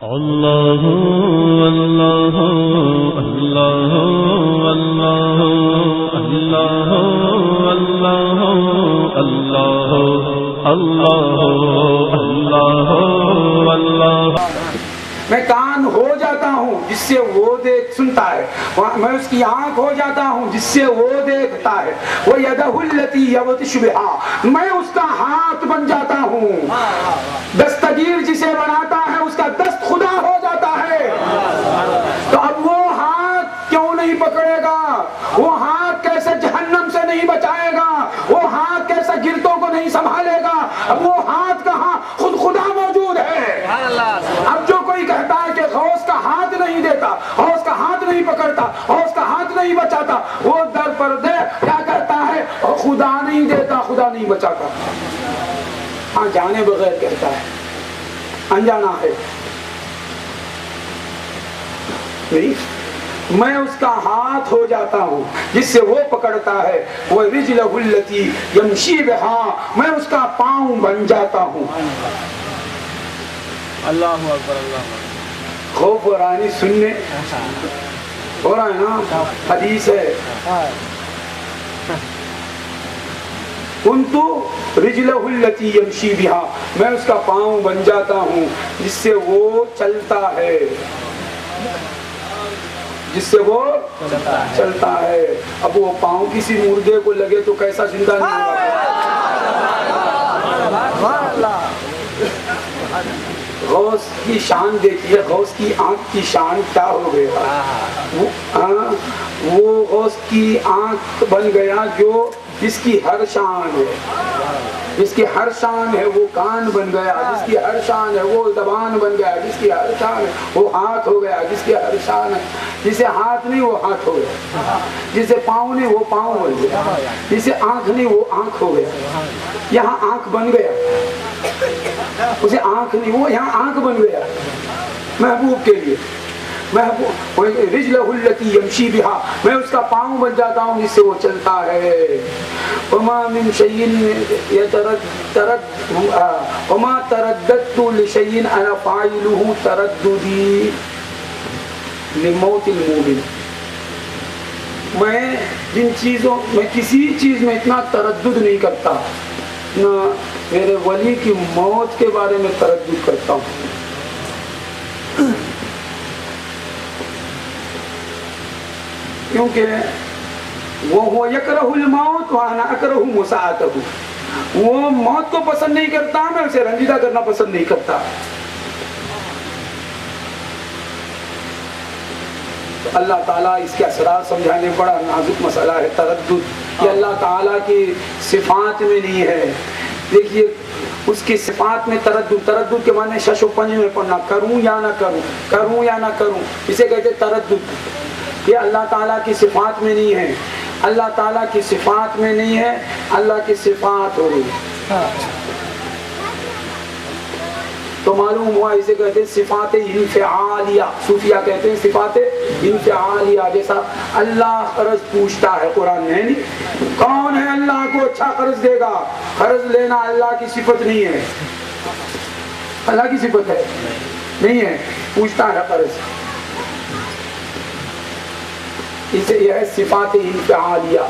اللہ اللہ اللہ اللہ اللہ اللہ اللہ اللہ اللہ اللہ۔ میں کان ہو جاتا ہوں جس سے وہ سنتا ہے، میں اس کی آنکھ ہو جاتا ہوں جس سے وہ دیکھتا ہے، وہ یدہ التی یبطش بہا، میں اس کا ہاتھ بن جاتا ہوں، دستگیر جسے بناتا ہے اس کا دست خدا ہو جاتا ہے۔ تو اب وہ ہاتھ کیوں نہیں پکڑے گا؟ وہ ہاتھ کیسے جہنم سے نہیں بچائے گا؟ وہ ہاتھ کیسے گرتوں کو نہیں سنبھالے گا؟ اب وہ ہاتھ کہاں؟ خود خدا موجود ہے۔ اب جو کوئی کہتا ہے کہ غوث کا ہاتھ نہیں دیتا، غوث کا ہاتھ نہیں پکڑتا، غوث کا ہاتھ نہیں بچاتا، وہ در پردے کیا کہتا ہے؟ خدا نہیں دیتا، خدا نہیں بچاتا، ہاں جانے بغیر کہتا ہے، انجانا ہے نہیں۔ میں اس کا ہاتھ ہو جاتا ہوں جس سے وہ پکڑتا ہے، وَرِجْلَهُ الَّتِي يَمْشِي بِهَا، میں اس کا پاؤں بن جاتا ہوں۔ اللہ اکبر اللہ اکبر۔ خوف ہو رہا ہے نہیں سننے ہو رہا ہے نا، حدیث ہے كُنْتُ رِجْلَهُ الَّتِي يَمْشِي بِهَا، میں اس کا پاؤں بن جاتا ہوں جس سے وہ چلتا ہے، جس سے وہ چلتا ہے۔ اب وہ پاؤں کسی مردے کو لگے تو کیسا زندہ نہیں ہوگا؟ غوث کی شان دیکھیے، غوث کی آنکھ کی شان کیا ہو گیا؟ وہ غوث کی آنکھ بن گیا جو جس کی ہر شان ہے، جس کی ہر شان ہے وہ کان بن گیا، جس کی ہر شان ہے وہ زبان بن گیا، جس کی ہر شان ہے وہ ہاتھ ہو گیا، جس کی ہر شان ہے، جسے ہاتھ نہیں وہ ہاتھ ہو گیا، جسے پاؤں نہیں وہ پاؤں بن گیا، جسے آنکھ نہیں وہ آنکھ ہو گیا۔ یہاں آنکھ بن گیا، اسے آنکھ نہیں وہ یہاں آنکھ بن گیا محبوب کے لیے۔ محبوب رجلہ التی یمشی بہا، میں اس کا پاؤں بن جاتا ہوں جس سے وہ چلتا ہے۔ وما من شیء وما ترددت لشیء انا فاعلہ ترددی لموت المؤمن، میں جن چیزوں میں کسی چیز میں اتنا تردد نہیں کرتا، نہ میرے ولی کی موت کے بارے میں تردد کرتا ہوں۔ کیونکہ وہ یکرہ الموت وانا اکرہ مساعتہ، وہ موت کو پسند نہیں کرتا، میں اسے رنجیدہ کرنا پسند نہیں کرتا۔ تو اللہ تعالیٰ اس کے اثرات سمجھانے بڑا نازک مسئلہ ہے تردد، یہ اللہ تعالیٰ کی صفات میں نہیں ہے۔ دیکھیے اس کی صفات میں تردد، تردد کے معنی شش و پنج میں پڑھنا، کروں یا نہ کروں، کروں یا نہ کروں، اسے کہتے تردد۔ یہ اللہ تعالیٰ کی صفات میں نہیں ہے، اللہ تعالیٰ کی صفات میں نہیں ہے، اللہ کی صفات ہو رہی ہے تو معلوم ہوا اسے کہتے ہیں صفات انفعالیہ، صوفیہ کہتے ہیں صفات انفعالیہ۔ جیسا اللہ قرض پوچھتا ہے قرآن میں، نہیں کون ہے اللہ کو اچھا قرض دے گا؟ قرض لینا اللہ کی صفت نہیں ہے، اللہ کی صفت ہے نہیں ہے، پوچھتا ہے قرض، اسے یہ ہے صفات انفعالیہ۔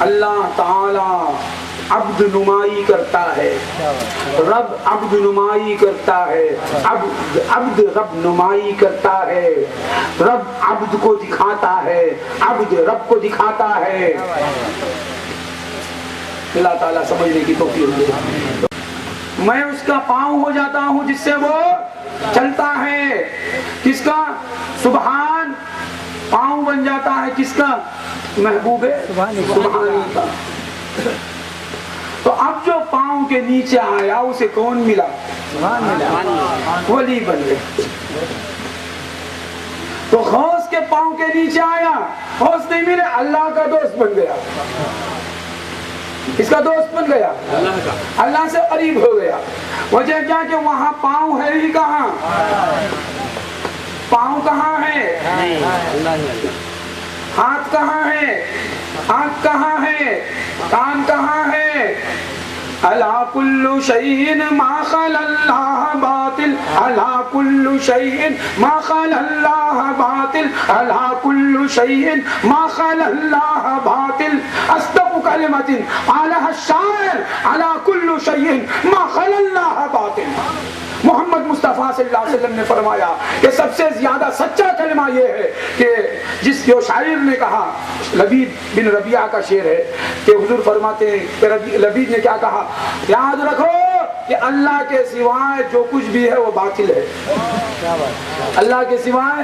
اللہ تعالی عبد نمائی کرتا ہے، رب عبد نمائی کرتا ہے، عبد رب نمائی کرتا ہے، رب عبد کو دکھاتا ہے، عبد رب کو دکھاتا ہے۔ اللہ تعالیٰ سمجھنے کی توفیق دے۔ میں اس کا پاؤں ہو جاتا ہوں جس سے وہ چلتا ہے، کس کا؟ سبحان، پاؤں بن جاتا ہے کس کا؟ محبوب سبحانی کا۔ تو اب جو پاؤں کے نیچے آیا اسے کون ملا؟ ولی بن گیا۔ تو غوث کے پاؤں کے نیچے آیا، غوث نہیں ملے، اللہ کا دوست بن گیا، اس کا دوست بن گیا، اللہ سے قریب ہو گیا۔ وجہ کیا کہ وہاں پاؤں ہے ہی کہاں؟ پاؤں کہاں ہے؟ ہاتھ کہاں ہے؟ آنکھ کہاں ہے؟ کان کہاں ہے؟ الا کل شیء ما خلا اللہ كل شيء ما خلا الله باطل ألا كل شيء ما خلا الله باطل أصدق كلمة قالها الشاعر على كل شيء ما خلا الله باطل. محمد مصطفیٰ صلی اللہ علیہ وسلم نے فرمایا کہ سب سے زیادہ سچا کلمہ یہ ہے کہ جو شاعر نے کہا، لبید بن ربیعہ کا شعر ہے کہ حضور فرماتے ہیں کہ لبید نے کیا کہا، یاد رکھو کہ اللہ کے سوائے جو کچھ بھی ہے وہ باطل ہے. اللہ کے سوائے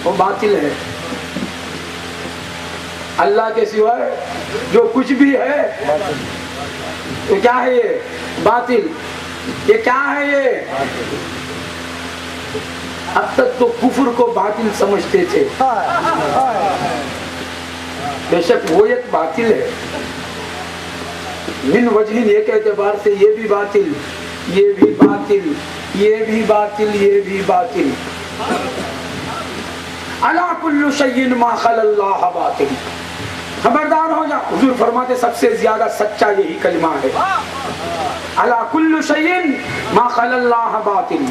وہ باطل ہے. اللہ کے سوائے جو کچھ بھی ہے تو کیا ہے؟ یہ باطل. یہ کیا ہے؟ یہ اب تک تو کفر کو باطل سمجھتے تھے، بے شک وہ ایک باطل ہے من وجہ، ایک اعتبار سے یہ بھی باطل، یہ بھی باطل، یہ بھی باطل، یہ بھی باطل. الا کل شیء ما خلا اللہ باطل. خبردار ہو جا. حضور فرماتے سب سے زیادہ سچا یہی کلمہ ہے، الا کل شیء ما خلا اللہ باطل.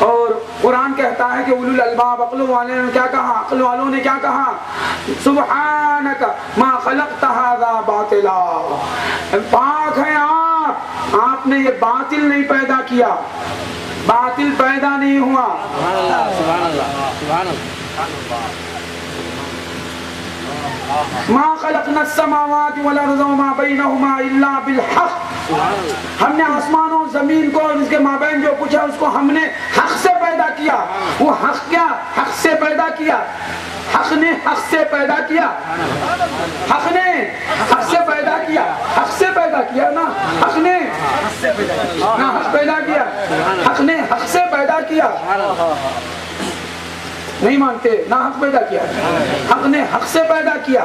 اور قرآن کہتا ہے کہ اولو الالباب، عقل والوں نے کیا کہا؟ عقل والوں نے کیا کہا؟ سبحانک ما خلقت ھذا باطلا. پاک ہے آپ نے یہ باطل نہیں پیدا کیا، باطل پیدا نہیں ہوا. سبحان اللہ سبحان اللہ. ما خلقنا السماوات والارض وما بينهما الا بالحق. ہم نے آسمان و زمین کو اور اس کے مابین جو کچھ ہے اس کو ہم نے حق سے پیدا کیا. وہ حق کیا؟ حق سے پیدا کیا. حق نے حق سے پیدا کیا. حق نے حق سے پیدا کیا. حق سے پیدا کیا نا. حق نے نہ حق پیدا کیا. حق نے حق سے پیدا کیا. نہیں مانتے؟ نہ حق پیدا کیا. حق نے حق سے پیدا کیا.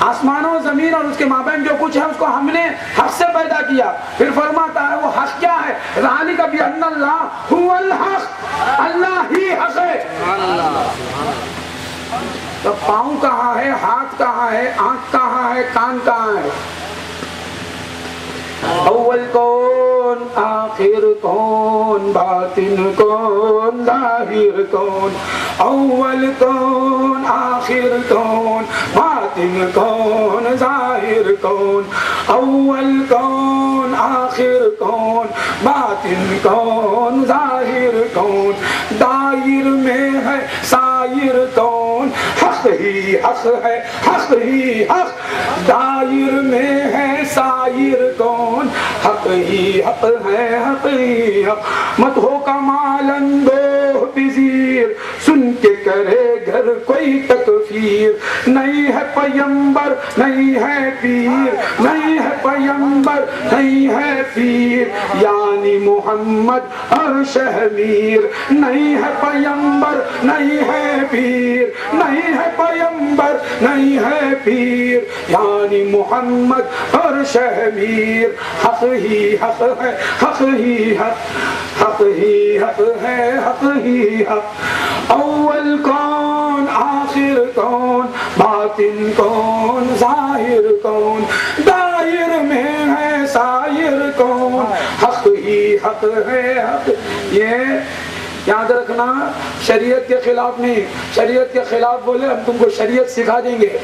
آسمان و زمین اور اس کے مابین جو کچھ ہے اس کو ہم نے حق سے پیدا کیا. پھر فرماتا ہے وہ حق کیا ہے؟ ذالک بأن اللہ هو الحق. اللہ ہی حق ہے. تو پاؤں کہاں ہے؟ ہاتھ کہاں ہے؟ آنکھ کہاں ہے؟ کان کہاں ہے؟ اول کون، آخر کون، باطن کون، ظاہر کون. اول کون، آخر کون، باطن کون، ظاہر کون. اول کون، آخر کون، باطن کون، ظاہر کون. دائر میں ہے سائر کون، حق ہی حق ہے، حق ہی حق. دائر میں ہے سائر کون، حق ہی حق ہے، حق ہی حق. مت ہو کمال اندوہ پذیر، سن کے کرے گھر کوئی تکفیر. نہیں ہے پیمبر نہیں ہے پیر، نہیں ہے پیمبر نہیں ہے پیر، یعنی محمد اور شہمیر. نہیں ہے پیمبر نہیں ہے پیر، نہیں ہے پیمبر نہیں ہے پیر، یعنی محمد اور شہمیر. حق ہی حق ہے، حق ہی حق، حق ہی حق ہے، حق ہی حق. اول کون، آخر کون، باطن کون، ظاہر کون. دائر میں ہے سائر کون، حق ہی حق ہے، حق. یہ یاد رکھنا، شریعت کے خلاف نہیں. شریعت کے خلاف بولے ہم تم کو شریعت سکھا دیں گے.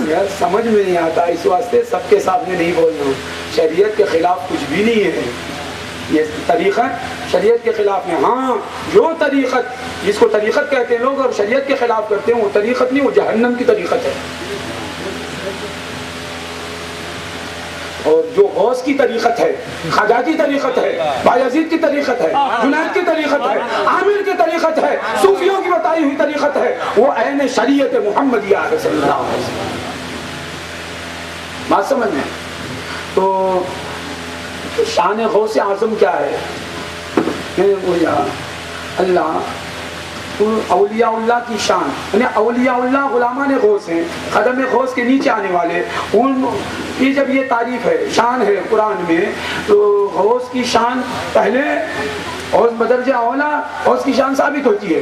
یار سمجھ میں نہیں آتا، اس واسطے سب کے سامنے نہیں بول رہا ہوں. شریعت کے خلاف کچھ بھی نہیں ہے. یہ طریقت شریعت کے خلاف ہے. ہاں جو طریقت جس کو طریقت کہتے ہیں لوگ اور شریعت کے خلاف کرتے ہیں وہ طریقت نہیں، وہ جہنم کی طریقت ہے. اور جو غوث کی طریقت ہے، خواجہ کی طریقت ہے، بایزید کی طریقت ہے، جنید کی طریقت ہے، عامر کی طریقت ہے، صوفیوں کی بتائی ہوئی طریقت ہے، وہ عین شریعت محمدیہ ہے صلی اللہ علیہ وسلم. بات سمجھ میں؟ تو شان غوث اعظم کیا ہے؟ اللہ اولیاء اللہ کی شان، یعنی اولیاء اللہ غلامان غوث ہیں، قدم غوث کے نیچے آنے والے. یہ جب یہ تعریف ہے، شان ہے قرآن میں، تو غوث کی شان پہلے غوث بدرجہ اولا غوث کی شان ثابت ہوتی ہے.